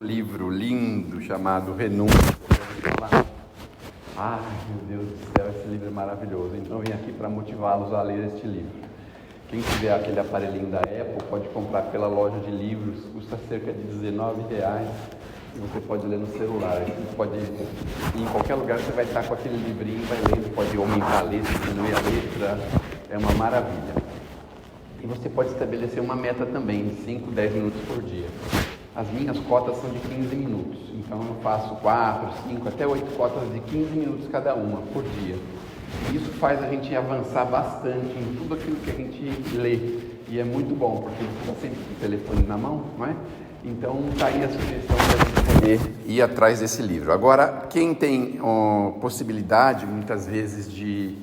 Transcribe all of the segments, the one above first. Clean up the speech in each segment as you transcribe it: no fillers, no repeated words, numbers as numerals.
Livro lindo chamado Renúncia. Ai, meu Deus do céu, esse livro é maravilhoso. Então eu vim aqui para motivá-los a ler este livro. Quem tiver aquele aparelhinho da Apple pode comprar pela loja de livros, custa cerca de R$19 e você pode ler no celular. Você pode ir em qualquer lugar, você vai estar com aquele livrinho, vai lendo, pode aumentar a letra, diminuir a letra, é uma maravilha. E você pode estabelecer uma meta também, 5, 10 minutos por dia. As minhas cotas são de 15 minutos, então eu faço 4, 5, até 8 cotas de 15 minutos cada uma por dia. E isso faz a gente avançar bastante em tudo aquilo que a gente lê. E é muito bom, porque você está sempre com o telefone na mão, não é? Então está aí a sugestão para a gente poder ir atrás desse livro. Agora, quem tem possibilidade, muitas vezes, de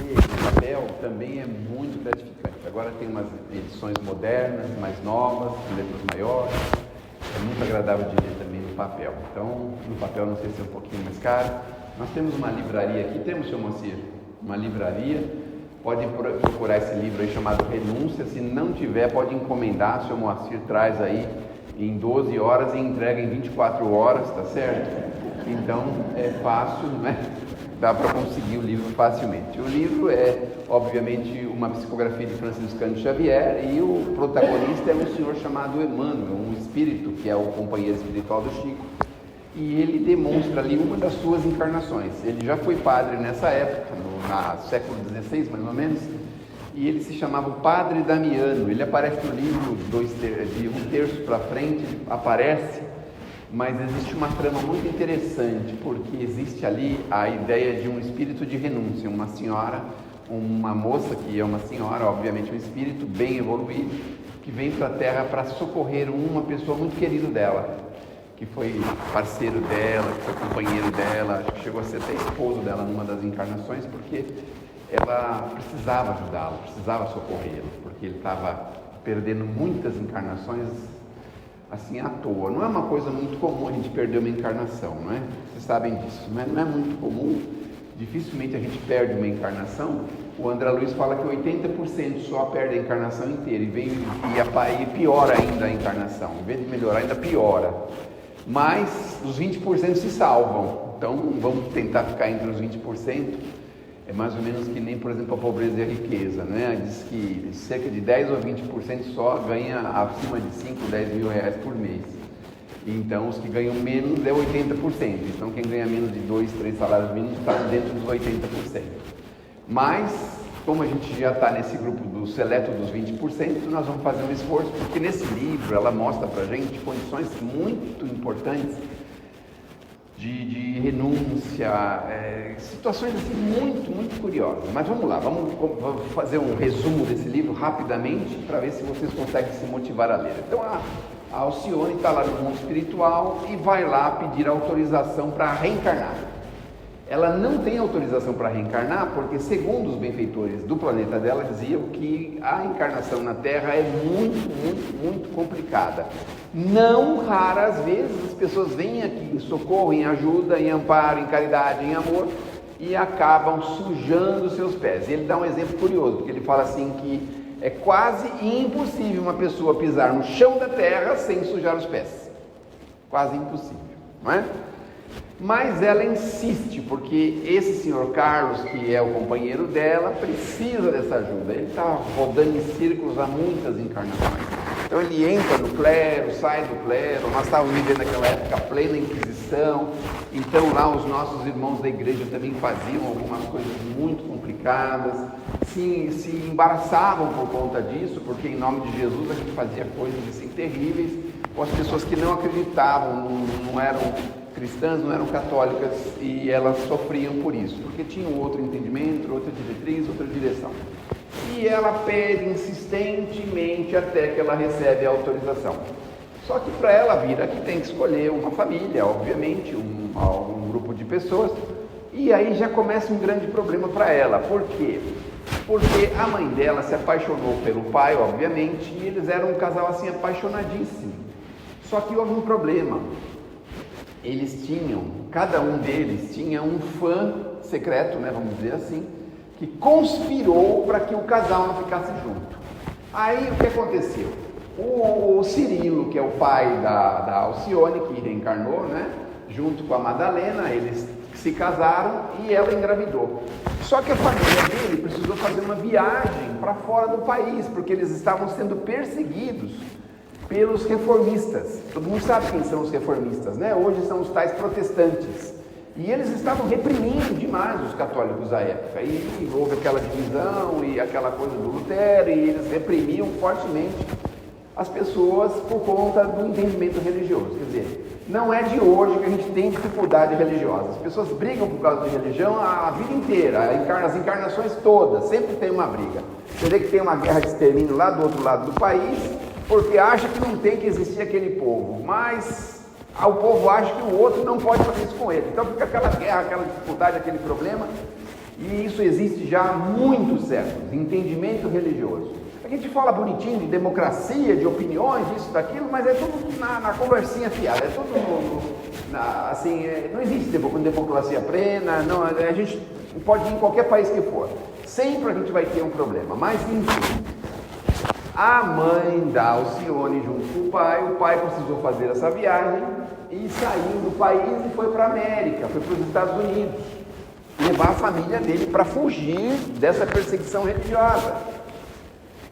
ler no papel, também é muito gratificante. Agora tem umas edições modernas, mais novas, com letras maiores. É muito agradável de ler também no papel. Então, no papel não sei se é um pouquinho mais caro. Nós temos uma livraria aqui, temos, seu Moacir? Uma livraria. Pode procurar esse livro aí chamado Renúncia. Se não tiver, pode encomendar. Seu Moacir traz aí em 12 horas e entrega em 24 horas, tá certo? Então, é fácil, né? Dá para conseguir o livro facilmente. O livro é, obviamente, uma psicografia de Francisco Cândido Xavier e o protagonista é um senhor chamado Emmanuel, um espírito que é o companheiro espiritual do Chico, e ele demonstra ali uma das suas encarnações. Ele já foi padre nessa época, no século XVI mais ou menos, e ele se chamava o Padre Damiano. Ele aparece no livro de um terço para frente, ele aparece. Mas existe uma trama muito interessante, porque existe ali a ideia de um espírito de renúncia, uma senhora, uma moça que é uma senhora, obviamente um espírito bem evoluído, que vem para a Terra para socorrer uma pessoa muito querida dela, que foi parceiro dela, que foi companheiro dela, acho que chegou a ser até esposo dela numa das encarnações, porque ela precisava ajudá-lo, precisava socorrê-lo, porque ele estava perdendo muitas encarnações assim à toa. Não é uma coisa muito comum a gente perder uma encarnação, não é? Vocês sabem disso, não é muito comum, dificilmente a gente perde uma encarnação. O André Luiz fala que 80% só perde a encarnação inteira e piora ainda a encarnação, em vez de melhorar ainda piora, mas os 20% se salvam. Então vamos tentar ficar entre os 20%. É mais ou menos que nem, por exemplo, a pobreza e a riqueza, né? Diz que cerca de 10 ou 20% só ganha acima de 5, 10 mil reais por mês. Então, os que ganham menos é 80%. Então, quem ganha menos de 2, 3 salários mínimos está dentro dos 80%. Mas, como a gente já está nesse grupo do seleto dos 20%, nós vamos fazer um esforço, porque nesse livro ela mostra para a gente condições muito importantes de renúncia, situações assim muito curiosas. Mas vamos lá, vamos fazer um resumo desse livro rapidamente para ver se vocês conseguem se motivar a ler. Então a Alcione está lá no mundo espiritual e vai lá pedir autorização para reencarnar. Ela não tem autorização para reencarnar porque, segundo os benfeitores do planeta dela, diziam que a encarnação na Terra é muito complicada. Não raras vezes as pessoas vêm aqui em socorro, em ajuda, em amparo, em caridade, em amor e acabam sujando seus pés. E ele dá um exemplo curioso, porque ele fala assim que é quase impossível uma pessoa pisar no chão da Terra sem sujar os pés. Quase impossível, não é? Mas ela insiste, porque esse senhor Carlos, que é o companheiro dela, precisa dessa ajuda. Ele está rodando em círculos há muitas encarnações. Então ele entra no clero, sai do clero. Nós estávamos vivendo naquela época a plena Inquisição. Então lá os nossos irmãos da igreja também faziam algumas coisas muito complicadas. Se embaraçavam por conta disso, porque em nome de Jesus a gente fazia coisas assim terríveis. Com as pessoas que não acreditavam, não eram cristãs, não eram católicas, e elas sofriam por isso, porque tinham outro entendimento, outra diretriz, outra direção. E ela pede insistentemente até que ela recebe a autorização. Só que para ela vir aqui tem que escolher uma família, obviamente, um grupo de pessoas, e aí já começa um grande problema para ela. Por quê? Porque a mãe dela se apaixonou pelo pai, obviamente, e eles eram um casal assim apaixonadíssimo. Só que houve um problema. Cada um deles tinha um fã secreto, né, vamos dizer assim, que conspirou para que o casal não ficasse junto. Aí o que aconteceu? O Cirilo, que é o pai da Alcione, que reencarnou, né? Junto com a Madalena, eles se casaram e ela engravidou. Só que a família dele precisou fazer uma viagem para fora do país, porque eles estavam sendo perseguidos pelos reformistas. Todo mundo sabe quem são os reformistas, né? Hoje são os tais protestantes. E eles estavam reprimindo demais os católicos da época. E houve aquela divisão e aquela coisa do Lutero, e eles reprimiam fortemente as pessoas por conta do entendimento religioso. Quer dizer, não é de hoje que a gente tem dificuldade religiosa. As pessoas brigam por causa de religião a vida inteira, as encarnações todas, sempre tem uma briga. Você vê que tem uma guerra de extermínio lá do outro lado do país, porque acha que não tem que existir aquele povo, mas o povo acha que o outro não pode fazer isso com ele. Então fica aquela guerra, aquela dificuldade, aquele problema, e isso existe já há muitos séculos, entendimento religioso. A gente fala bonitinho de democracia, de opiniões, isso, daquilo, mas é tudo na conversinha fiada, é tudo assim, não existe democracia plena, não, a gente pode ir em qualquer país que for, sempre a gente vai ter um problema, mas enfim. A mãe da Alcione junto com o pai precisou fazer essa viagem e saiu do país e foi para a América, foi para os Estados Unidos, levar a família dele para fugir dessa perseguição religiosa.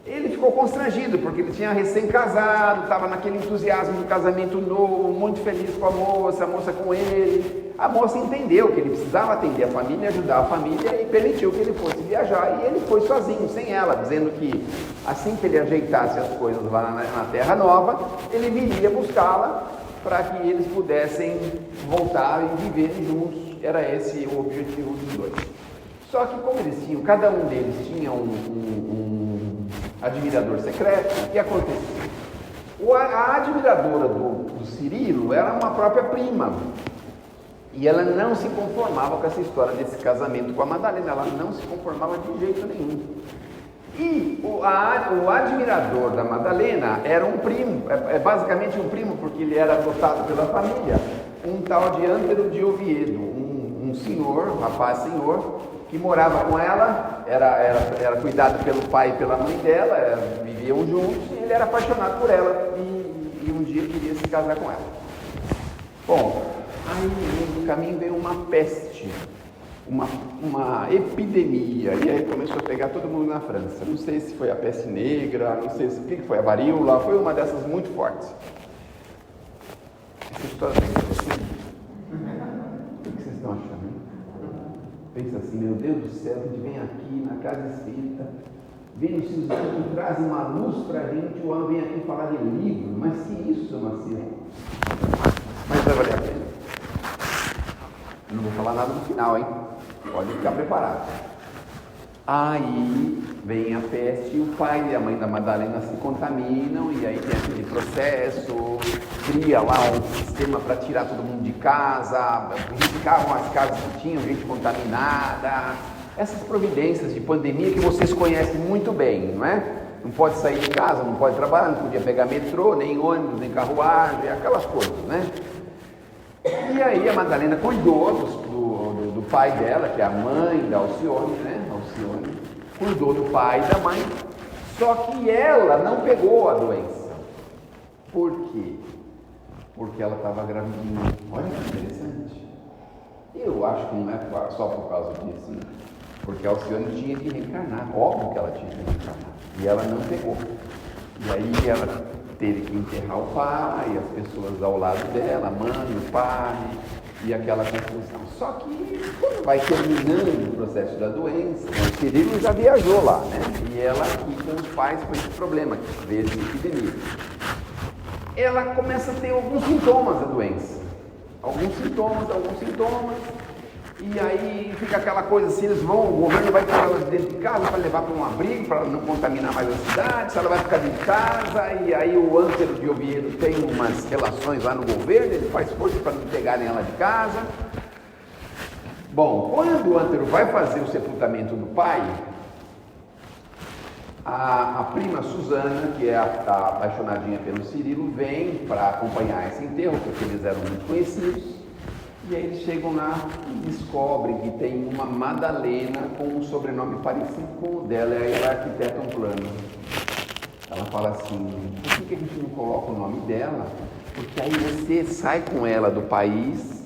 Ele ficou constrangido, porque ele tinha recém-casado, estava naquele entusiasmo do casamento novo, muito feliz com a moça com ele. A moça entendeu que ele precisava atender a família, ajudar a família e permitiu que ele fosse viajar. E ele foi sozinho, sem ela, dizendo que assim que ele ajeitasse as coisas lá na Terra Nova, ele viria buscá-la para que eles pudessem voltar e viverem juntos. Era esse o objetivo dos dois. Só que como eles tinham, cada um deles tinha um admirador secreto, o que aconteceu? A admiradora do Cirilo era uma própria prima, e ela não se conformava com essa história desse casamento com a Madalena, ela não se conformava de jeito nenhum. E o admirador da Madalena era um primo, basicamente um primo, porque ele era adotado pela família, um tal de Ântero de Oviedo, um senhor, um rapaz senhor, que morava com ela, era cuidado pelo pai e pela mãe dela, viviam juntos, e ele era apaixonado por ela, e um dia queria se casar com ela. Bom, aí no caminho veio uma peste, uma epidemia, e aí começou a pegar todo mundo na França. Não sei se foi a peste negra, não sei se o que foi, a varíola, foi uma dessas muito fortes. Essa história tem que ser assim? O que vocês estão achando? Pensa assim, meu Deus do céu, a gente vem aqui na casa espírita, vem os seus espíritos, trazem uma luz para a gente, o ano vem aqui falar de livro, mas se isso é uma ciência, mas vai valer a pena. Eu não vou falar nada no final, hein? Pode ficar preparado. Aí vem a peste e o pai e a mãe da Madalena se contaminam, e aí tem aquele processo, cria lá um sistema para tirar todo mundo de casa, riscavam as casas que tinham gente contaminada, essas providências de pandemia que vocês conhecem muito bem, não é? Não pode sair de casa, não pode trabalhar, não podia pegar metrô, nem ônibus, nem carruagem, aquelas coisas, né? E aí a Madalena cuidou do pai dela, que é a mãe da Alcione, né? Alcione cuidou do pai e da mãe, só que ela não pegou a doença. Por quê? Porque ela estava gravidinha. Olha que interessante. Eu acho que não é só por causa disso, né? Porque a Alcione tinha que reencarnar, óbvio que ela tinha que reencarnar, e ela não pegou. E aí ela teve que enterrar o pai, as pessoas ao lado dela, a mãe, o pai, e aquela confusão. Só que quando vai terminando o processo da doença, o Cirilo já viajou lá, né? E ela aqui com os pais com esse problema, que veio de epidemia. Ela começa a ter alguns sintomas da doença. Alguns sintomas, e aí fica aquela coisa assim, o governo vai tirar ela de dentro de casa para levar para um abrigo, para não contaminar mais a cidade, se ela vai ficar dentro de casa, e aí o Ântero de Oviedo tem umas relações lá no governo, ele faz força para não pegarem ela de casa. Bom, quando o Ântero vai fazer o sepultamento do pai, a prima Susana, que é a apaixonadinha pelo Cirilo, vem para acompanhar esse enterro, porque eles eram muito conhecidos. E aí eles chegam lá e descobrem que tem uma Madalena com um sobrenome parecido com o dela, e aí ela arquiteta um plano. Ela fala assim, por que a gente não coloca o nome dela? Porque aí você sai com ela do país,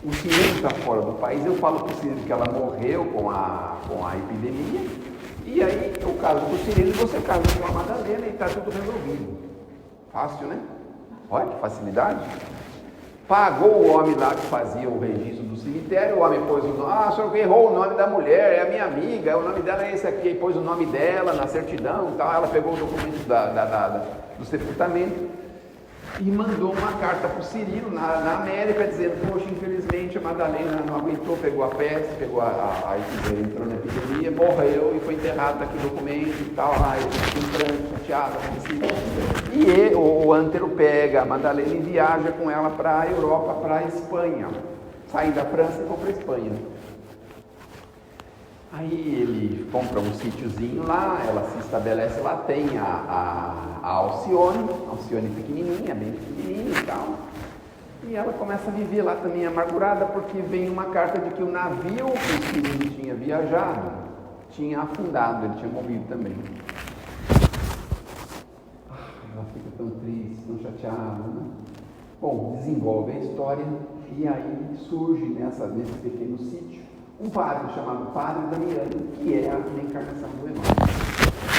o Cirilo está fora do país, eu falo para o Cirilo que ela morreu com a epidemia, e aí eu caso com o Cirilo e você casa com a Madalena e está tudo resolvido. Fácil, né? Olha que facilidade. Pagou o homem lá que fazia o registro do cemitério, o homem pôs o nome, o senhor errou o nome da mulher, é a minha amiga, o nome dela é esse aqui, e pôs o nome dela na certidão e tal, ela pegou o documento do sepultamento e mandou uma carta para o Cirilo na América, dizendo, poxa, infelizmente a Madalena não aguentou, pegou a peste, entrou na epidemia, morreu e foi enterrado aqui o documento e tal, eu fiquei em pranto, chateado, e o Antero pega a Madalena e viaja com ela para a Europa, para a Espanha, sai da França e vai para a Espanha. Aí ele compra um sítiozinho lá, ela se estabelece lá, tem a Alcione pequenininha, bem pequenininha e tal. E ela começa a viver lá também amargurada, porque vem uma carta de que o navio que o Cirilo tinha viajado tinha afundado, ele tinha morrido também. Ela fica tão triste, tão chateada, né? Bom, desenvolve a história e aí surge nesse pequeno sítio um padre chamado Padre Damiano, que é a reencarnação do Emmanuel.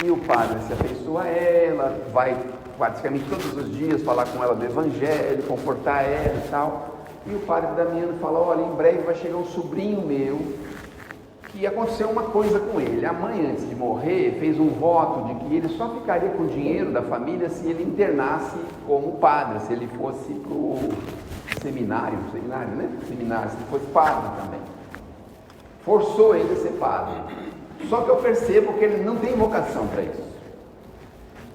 E o padre se afeiçoa a ela, vai praticamente todos os dias falar com ela do Evangelho, confortar ela e tal. E o Padre Damiano fala, olha, em breve vai chegar um sobrinho meu, que aconteceu uma coisa com ele. A mãe, antes de morrer, fez um voto de que ele só ficaria com o dinheiro da família se ele internasse como padre, se ele fosse para o seminário, né? Seminário, se ele fosse padre também. Forçou ele a ser padre. Só que eu percebo que ele não tem vocação para isso.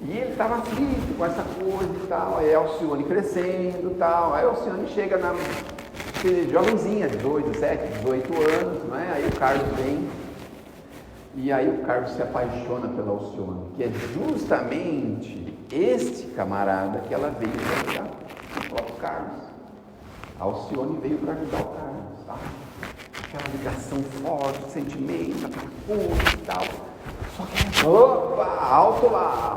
E ele estava aflito com essa coisa e tal. Aí a Alcione crescendo e tal. Aí a Alcione chega na jovenzinha, 17, 18 anos, né? Aí o Carlos vem. E aí o Carlos se apaixona pela Alcione, que é justamente este camarada que ela veio para ajudar, o próprio Carlos. A Alcione veio para ajudar o Carlos, tá? Aquela ligação forte, sentimento, aquela coisa e tal. Só que, opa, alto lá!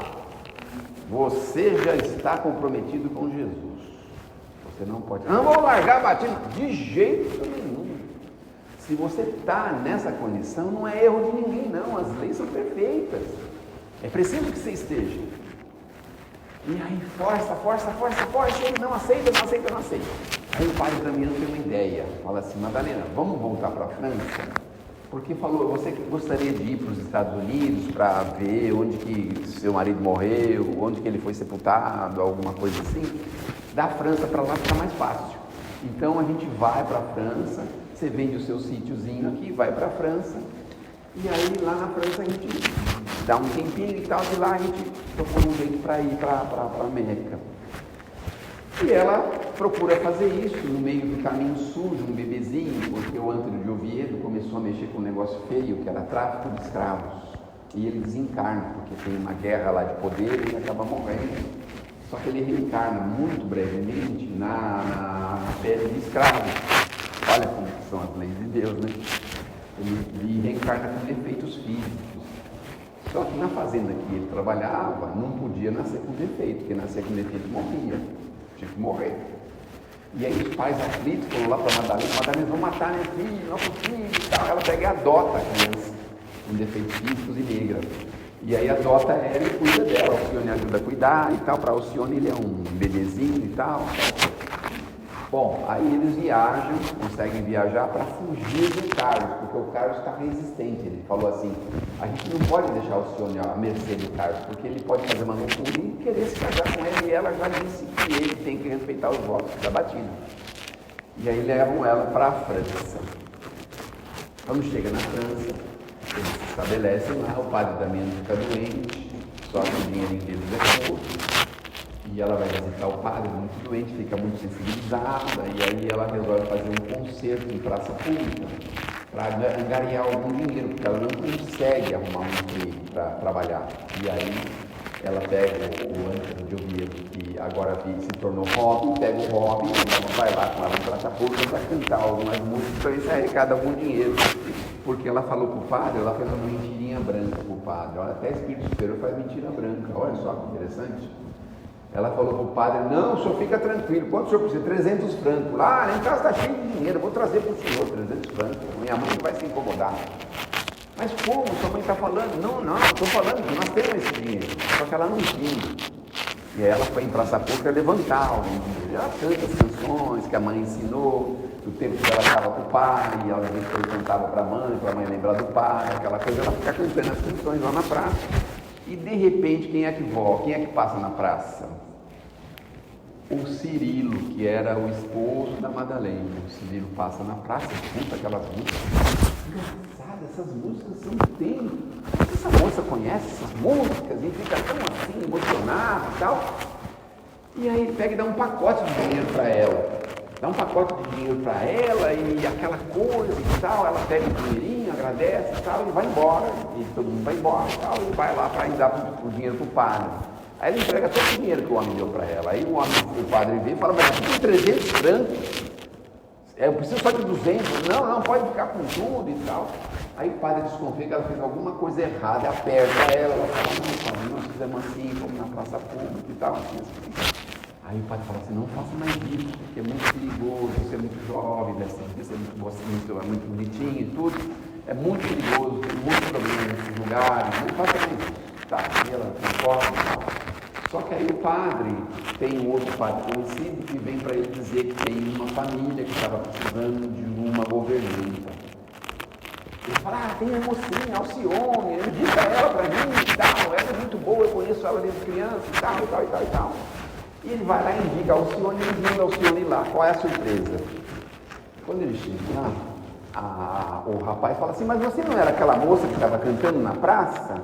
Você já está comprometido com Jesus. Você não pode. Não vou largar a batida de jeito nenhum. Se você está nessa condição, não é erro de ninguém, não. As leis são perfeitas. É preciso que você esteja. E aí, força, ele não aceita. Aí o padre Damiano tem uma ideia, fala assim, Madalena, vamos voltar para a França? Porque falou, você gostaria de ir para os Estados Unidos para ver onde que seu marido morreu, onde que ele foi sepultado, alguma coisa assim? Da França para lá fica mais fácil. Então a gente vai para a França, você vende o seu sítiozinho aqui, vai para a França, e aí lá na França a gente dá um tempinho e tal, de lá a gente procura um jeito para ir para a América. E ela procura fazer isso no meio do caminho, surge um bebezinho, porque o Antero de Oviedo começou a mexer com um negócio feio, que era tráfico de escravos. E ele desencarna, porque tem uma guerra lá de poder e ele acaba morrendo. Só que ele reencarna muito brevemente na pele de escravo. Olha como são as leis de Deus, né? Ele reencarna com defeitos físicos. Só que na fazenda que ele trabalhava, não podia nascer com defeito, porque nascer com defeito morria. Tinha que morrer. E aí os pais aflitos foram lá para Madalena, vão matar meu filho, nosso filho e tal. Ela pega e adota a criança com defeitos físicos e negra. E aí adota ela e cuida dela. A Alcione ajuda a cuidar e tal. Para a Alcione ele é um bebezinho e tal. Bom, aí eles viajam, conseguem viajar para fugir do Carlos, porque o Carlos está resistente. Ele falou assim, a gente não pode deixar o Alcione à mercê do Carlos, porque ele pode fazer uma loucura e querer se casar com ela, e ela já disse que ele tem que respeitar os votos da batida. E aí levam ela para a França. Quando chega na França, eles se estabelecem lá, o padre Damiano fica doente, só que o dinheirinho deles é pouco. E ela vai visitar o padre muito doente, fica muito sensibilizada, e aí ela resolve fazer um concerto em praça pública para angariar algum dinheiro, porque ela não consegue arrumar um emprego para trabalhar. E aí ela pega o Ângelo de Oviedo, que agora se tornou Robin, pega o Robin, então vai lá com ela em Praça Pública para cantar algumas músicas para ver se arrecada algum dinheiro. Porque ela falou para o padre, ela fez uma mentirinha branca para o padre. Olha, até Espírito Superior faz mentira branca, olha só que interessante. Ela falou para o padre, não, o senhor fica tranquilo, quanto o senhor precisa? 300 francos. Lá em casa está cheio de dinheiro, eu vou trazer para o senhor 300 francos, minha mãe não vai se incomodar. Mas como? Sua mãe está falando? Não, estou falando que nós temos esse dinheiro. Só que ela não tinha. E aí ela foi em Praça Pública levantar o dinheiro. Ela canta as canções que a mãe ensinou, do tempo que ela estava com o pai, e ela depois cantava para a mãe lembrar do pai, aquela coisa, ela fica cantando as canções lá na praça. E de repente, quem é que passa na praça? O Cirilo, que era o esposo da Madalena. O Cirilo passa na praça, escuta aquelas músicas. Engraçado, essas músicas são tem. Essa moça conhece essas músicas e fica tão assim, emocionada e tal. E aí ele pega e dá um pacote de dinheiro para ela. Dá um pacote de dinheiro para ela e aquela coisa e tal. Ela pega o dinheirinho, agradece e tal, e vai embora. E todo mundo vai embora e tal. E vai lá para dar o dinheiro para o padre. Aí ele entrega todo o dinheiro que o homem deu para ela. Aí o padre vem e fala, mas eu tenho 300 francos. Eu preciso só de 200. Não, pode ficar com tudo e tal. Aí o padre desconfia que ela fez alguma coisa errada, aperta ela fala, não, nós fizemos assim, como na praça pública e tal, assim. Aí o padre fala assim, não faça mais isso, porque é muito perigoso, você é muito jovem, você é muito bonitinho e tudo, é muito perigoso, tem muitos problemas nesses lugares, não faça mais isso. Tá, e ela concorda e tal. Só que aí o padre, tem um outro padre conhecido que vem para ele dizer que tem uma família que estava precisando de uma governanta. Ele fala, tem uma mocinha, Alcione, indica ela para mim e tal, ela é muito boa, eu conheço ela desde criança e tal, e tal, e tal, e tal. E ele vai lá e indica a Alcione e ele manda a Alcione lá. Qual é a surpresa? Quando ele chega lá, o rapaz fala assim, mas você não era aquela moça que estava cantando na praça?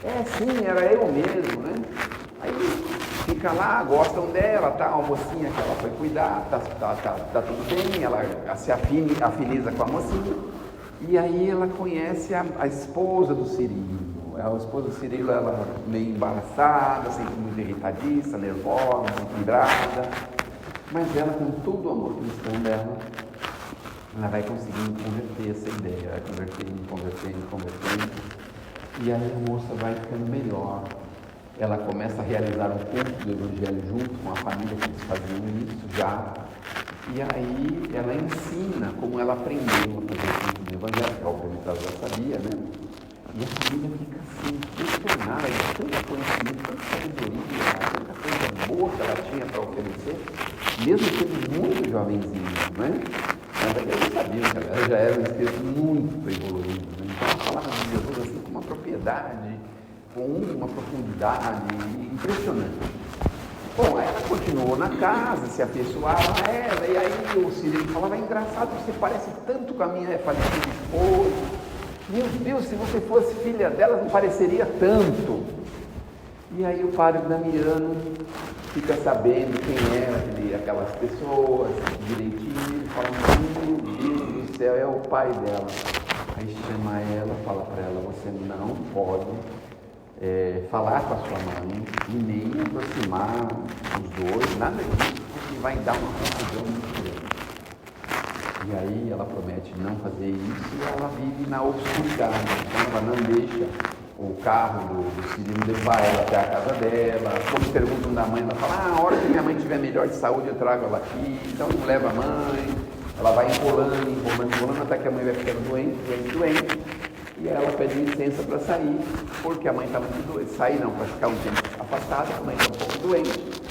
É, sim, era eu mesmo, né? Aí fica lá, gostam dela, tá, uma mocinha que ela foi cuidar, tá tudo bem, ela se afiniza com a mocinha. E aí ela conhece a esposa do Cirilo. A esposa do Cirilo, ela meio embaraçada, sempre muito irritadiça, nervosa, muito vibrada. Mas ela, com todo o amor cristão dela, ela vai conseguindo converter essa ideia, vai convertendo. E aí a moça vai ficando melhor. Ela começa a realizar um culto do Evangelho junto com a família que eles faziam isso já. E aí ela ensina como ela aprendeu a fazer o culto do Evangelho, que obviamente ela já sabia, né? E a família fica assim, impressionada de tanta conhecimento, tanta sabedoria, tanta coisa boa que ela tinha para oferecer, mesmo sendo muito jovenzinha, né? Mas eles não sabiam que ela já era um espírito muito evoluído, né? Então ela falava de Jesus assim com uma propriedade, com uma profundidade impressionante. Bom, aí ela continuou na casa, se afeiçoava a ela, e aí o Cirilo falava, é engraçado, você parece tanto com a minha falecida esposa. Meu Deus, se você fosse filha dela, não pareceria tanto. E aí o padre Damiano fica sabendo quem eram aquelas pessoas, direitinho, fala, meu Deus do céu, é o pai dela. Aí chama ela, fala para ela, você não pode falar com a sua mãe e nem aproximar os dois, nada disso, porque vai dar uma confusão muito grande. E aí ela promete não fazer isso e ela vive na obscuridade. Então ela não deixa o carro do Cirilo levar ela até a casa dela. Quando perguntam da mãe, ela fala, a hora que minha mãe estiver melhor de saúde eu trago ela aqui. Então não leva a mãe, ela vai empolando, até que a mãe vai ficando doente. E ela pede licença para sair, porque a mãe está muito doente. Sair não, para ficar um tempo afastada, a mãe está um pouco doente.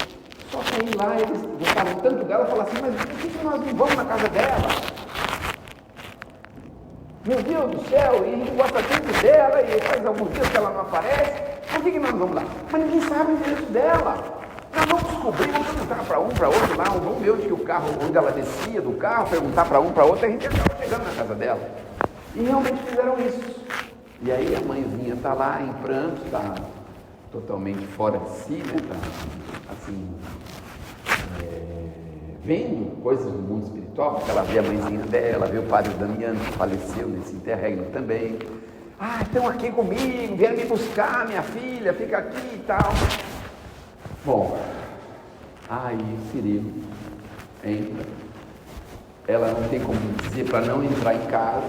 Só que aí lá eles gostavam tanto dela, falaram assim, mas por que nós não vamos na casa dela? Meu Deus do céu, e a gente gosta tanto dela, e faz alguns dias que ela não aparece, por que nós não vamos lá? Mas ninguém sabe o endereço dela. Nós vamos descobrir, vamos perguntar para um, para outro lá, vamos ver onde ela descia do carro, perguntar para um, para outro, e a gente acaba chegando na casa dela. E realmente fizeram isso. E aí a mãezinha está lá em prantos, está totalmente fora de si, né? Tá, assim, vendo coisas do mundo espiritual, porque ela vê a mãezinha dela, vê o padre Damiano, que faleceu nesse interregno também. Ah, estão aqui comigo, vieram me buscar, minha filha, fica aqui e tal. Bom, aí Cirilo entra. Ela não tem como dizer para não entrar em casa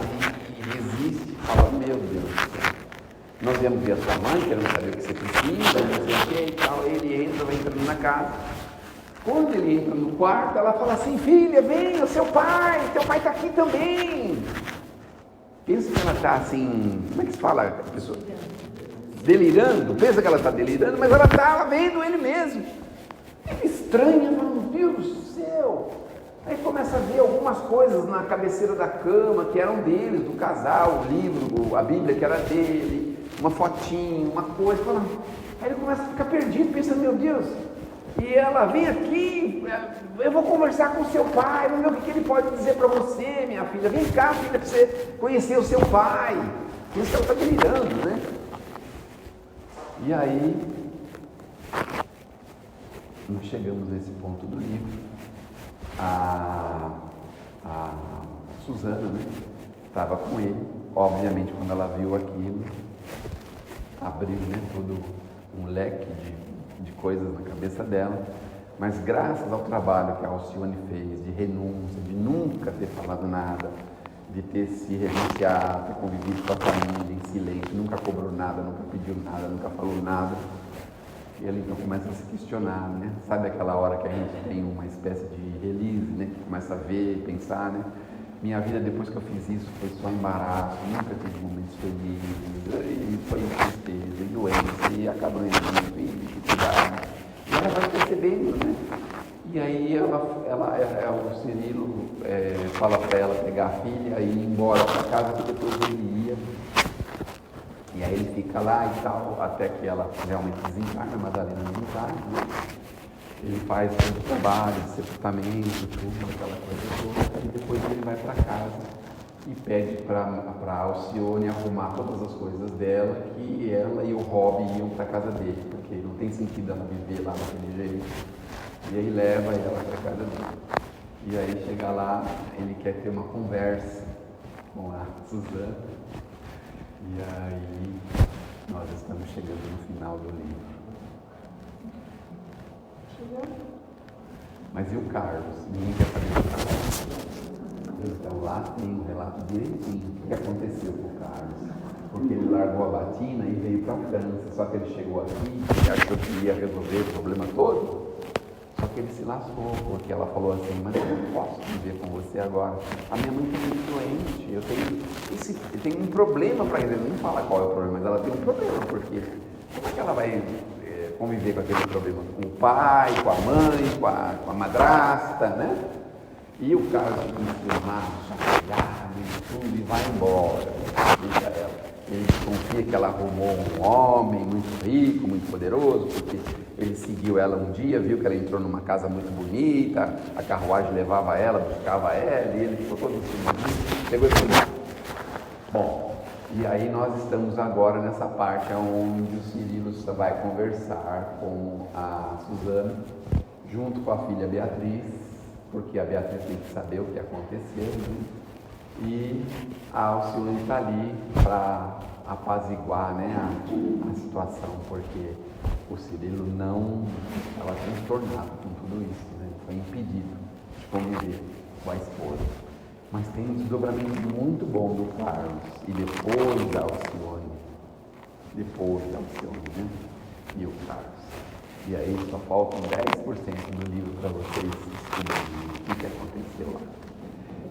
e resiste. Fala, meu Deus do céu. Nós viemos ver a sua mãe, queremos saber o que você precisa, não sei o que e tal. Ele entra, vai entrando na casa. Quando ele entra no quarto, ela fala assim, filha, vem, o seu pai, teu pai está aqui também. Pensa que ela está assim, como é que se fala a pessoa? Delirando, pensa que ela está delirando, mas ela está vendo ele mesmo. Ele estranha, meu Deus do céu. Aí começa a ver algumas coisas na cabeceira da cama que eram deles, do casal, o livro, a Bíblia que era dele, uma fotinho, uma coisa. Aí ele começa a ficar perdido, pensa, meu Deus. E ela, vem aqui, eu vou conversar com o seu pai, vamos ver o que ele pode dizer para você, minha filha. Vem cá, filha, para você conhecer o seu pai. Por isso que ela está delirando, né? E aí, nós chegamos nesse ponto do livro. A Susana, né, estava com ele. Obviamente, quando ela viu aquilo, abriu, né, todo um leque de coisas na cabeça dela. Mas graças ao trabalho que a Alcione fez, de renúncia, de nunca ter falado nada, de ter se renunciado, ter convivido com a família em silêncio, nunca cobrou nada, nunca pediu nada, nunca falou nada. E ele então começa a se questionar, né? Sabe aquela hora que a gente tem uma espécie de release, né? Que começa a ver, pensar, né? Minha vida depois que eu fiz isso foi só embaraço, nunca tive momentos felizes, e foi tristeza, e doença, e acabamento, e dificuldade. E ela vai percebendo, né? E aí o Cirilo fala para ela pegar a filha e ir embora para casa, que depois ele ia. E aí ele fica lá e tal, até que ela realmente desencarna, a Madalena não encarna, né? Ele faz todo o trabalho de sepultamento, tudo, aquela coisa toda, e depois ele vai para casa e pede para Alcione arrumar todas as coisas dela, que ela e o Rob iam para a casa dele, porque não tem sentido ela viver lá daquele jeito. E aí leva ela para a casa dele. E aí chega lá, ele quer ter uma conversa com a Susana. E aí, nós estamos chegando no final do livro. Mas e o Carlos? Ninguém quer saber do Carlos. Então lá tem um relato direitinho do que aconteceu com o Carlos. Porque ele largou a batina e veio para a França. Só que ele chegou aqui e achou que ia resolver o problema todo. Só que ele se lascou, porque ela falou assim, mas eu não posso viver com você agora. A minha mãe está muito doente, eu tenho um problema para resolver. Não fala qual é o problema, mas ela tem um problema, porque como é que ela vai conviver com aquele problema? Com o pai, com a mãe, com a madrasta, né? E o cara fica enfermado, chateado e tudo, e vai embora, deixa ela. Ele confia que ela arrumou um homem muito rico, muito poderoso, porque ele seguiu ela um dia, viu que ela entrou numa casa muito bonita, a carruagem levava ela, buscava ela, e ele ficou todo em cima disso, chegou e falou. Bom, e aí nós estamos agora nessa parte onde o Cirilo vai conversar com a Susana, junto com a filha Beatriz, porque a Beatriz tem que saber o que aconteceu, né? E a Alcione está ali para apaziguar, né, a situação, porque o Cirilo não estava transtornado com tudo isso, né? Foi impedido de conviver com a esposa. Mas tem um desdobramento muito bom do Carlos, e depois da Alcione, né? E o Carlos. E aí só faltam 10% do livro para vocês descobrirem o que aconteceu lá.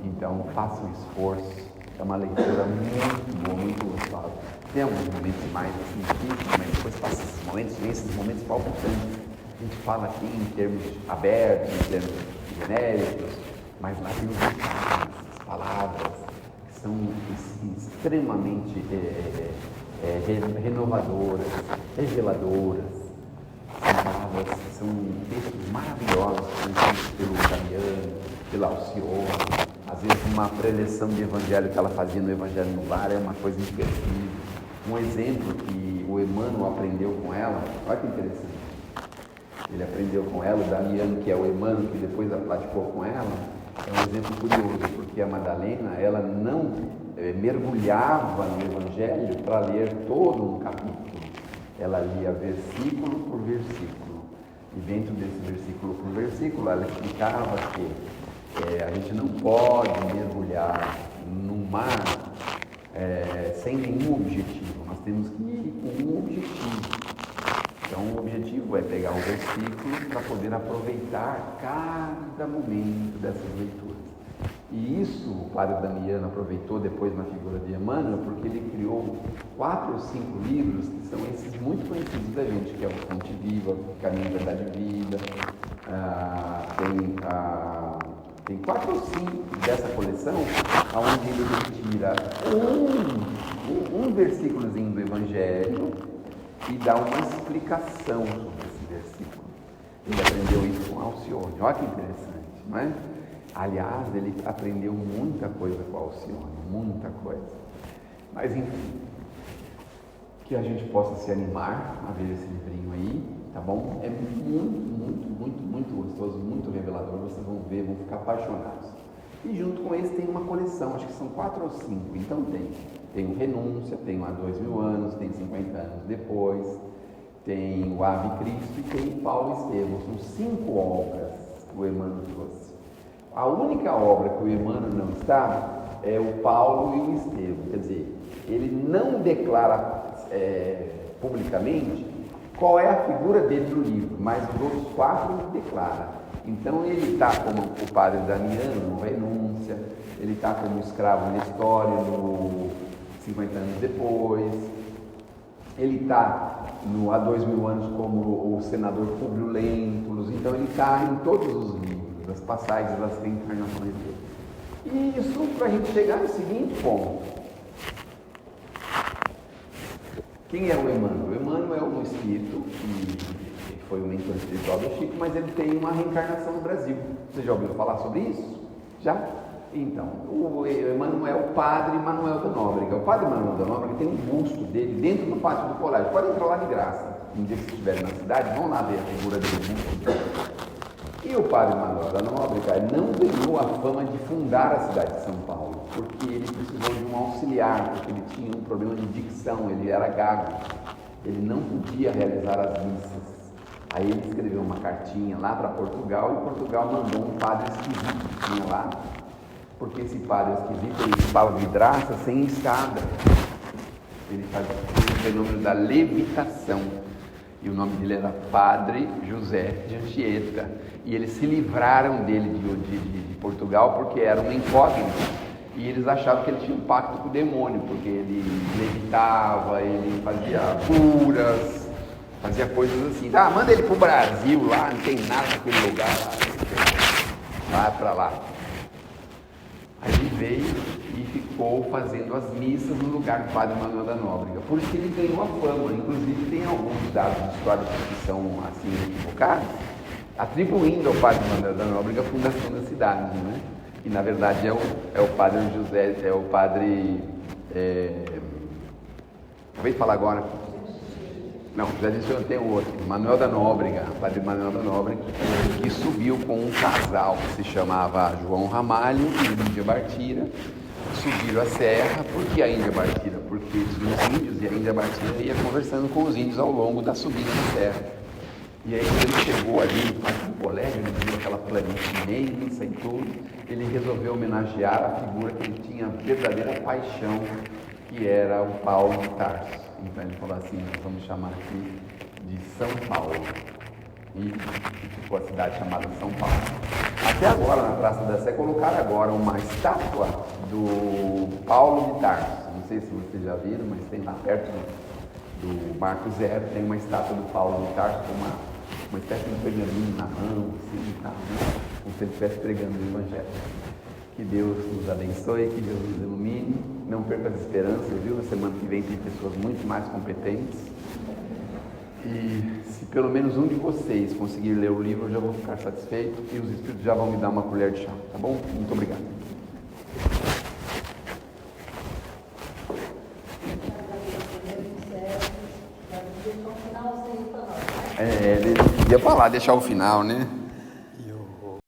Então, faça um esforço, é uma leitura muito boa, muito gostosa. Tem alguns momentos mais assim, difíceis, mas depois passa esses momentos, vem esses momentos palpitantes. A gente fala aqui em termos abertos, em termos genéricos, mas lá tem os detalhes, as palavras, que são extremamente renovadoras, reveladoras. São palavras, são textos maravilhosos, escritos pelo Damiano, pela Alcione. Às vezes uma preleção de evangelho que ela fazia no Evangelho no Lar é uma coisa imperdível. Um exemplo que o Emmanuel aprendeu com ela, olha que interessante. Ele aprendeu com ela, o Damiano, que é o Emmanuel, que depois praticou com ela, é um exemplo curioso, porque a Madalena, ela não mergulhava no Evangelho para ler todo um capítulo. Ela lia versículo por versículo. E dentro desse versículo por versículo, ela explicava que a gente não pode mergulhar no mar sem nenhum objetivo. Nós temos que ir com um objetivo. Então, o objetivo é pegar o versículo para poder aproveitar cada momento dessas leituras. E isso o padre Damiano aproveitou depois na figura de Emmanuel, porque ele criou 4 ou 5 livros que são esses muito conhecidos da gente, que é o Fonte Viva, Caminho, Verdade e Vida. Tem 4 ou 5 dessa coleção, onde ele tira um versículozinho do Evangelho e dá uma explicação sobre esse versículo. Ele aprendeu isso com Alcione. Olha que interessante, não é? Aliás, ele aprendeu muita coisa com Alcione, muita coisa. Mas enfim, que a gente possa se animar a ver esse livrinho aí, tá bom? É muito gostoso, muito revelador. Vocês vão ver, vão ficar apaixonados. E junto com esse tem uma coleção, acho que são 4 ou 5. Então tem o Renúncia, tem o Há 2000 anos, tem 50 anos depois, tem o Ave Cristo e tem o Paulo e Estevão. São 5 obras que o Emmanuel trouxe. A única obra que o Emmanuel não está é o Paulo e o Estevão. Quer dizer, ele não declara publicamente qual é a figura dele no livro, mas os outros 4 ele declara. Então ele está como o padre Damiano no Renúncia, ele está como escravo na história no 50 anos depois, ele está no Há 2000 anos como o senador Públio Lentulus. Então ele está em todos os livros, das passagens das reencarnações dele. E isso para a gente chegar no seguinte ponto. Quem é o Emmanuel? O Emmanuel é um espírito que foi o mentor espiritual do Chico, mas ele tem uma reencarnação no Brasil. Você já ouviu falar sobre isso? Já? Então, o Emmanuel é o padre Manuel da Nóbrega. O padre Manuel da Nóbrega tem um busto dele dentro do pátio do colégio. Pode entrar lá de graça. Um dia que vocês estiverem na cidade, vão lá ver a figura dele. E o padre Manuel da Nóbrega não ganhou a fama de fundar a cidade de São Paulo, porque ele precisou de um auxiliar, porque ele tinha um problema de dicção, ele era gago, ele não podia realizar as missas. Aí ele escreveu uma cartinha lá para Portugal, e Portugal mandou um padre esquisito que tinha lá, porque esse padre esquisito ele limpava vidraça sem escada. Ele fazia o fenômeno da levitação. E o nome dele era Padre José de Anchieta. E eles se livraram dele de Portugal porque era uma incógnita. E eles achavam que ele tinha um pacto com o demônio, porque ele levitava, ele fazia curas, fazia coisas assim. Ah, manda ele pro Brasil lá, não tem nada naquele lugar lá. Vai pra lá. Aí ele veio e ficou fazendo as missas no lugar do padre Manuel da Nóbrega. Por isso que ele ganhou a fama. Inclusive tem alguns dados históricos que são assim equivocados, atribuindo ao padre Manuel da Nóbrega a fundação da cidade, né? E na verdade é o padre José, é o padre... Acabei de falar agora. Não, já disse eu tenho outro, Manuel da Nóbrega, padre Manuel da Nóbrega, que subiu com um casal que se chamava João Ramalho e Índia Bartira. Subiram a serra. Por que a Índia Bartira? Porque tinha os índios e a Índia Bartira ia conversando com os índios ao longo da subida da serra. E aí quando ele chegou ali no pátio do colégio, ele viu aquela planície imensa e tudo, ele resolveu homenagear a figura que ele tinha verdadeira paixão, que era o Paulo de Tarso. Então ele falou assim, nós vamos chamar aqui de São Paulo. E ficou a cidade chamada São Paulo. Até agora, na Praça da Sé, colocaram agora uma estátua do Paulo de Tarso. Não sei se vocês já viram, mas tem lá perto do Marco Zero, tem uma estátua do Paulo de Tarso com uma espécie de pergaminho na mão, assim, tá, né? Como se ele estivesse pregando o Evangelho. Que Deus nos abençoe, que Deus nos ilumine. Não perca as esperanças, viu? Na semana que vem tem pessoas muito mais competentes. E se pelo menos um de vocês conseguir ler o livro, eu já vou ficar satisfeito e os espíritos já vão me dar uma colher de chá, tá bom? Muito obrigado. Ele podia falar, deixar o final, né?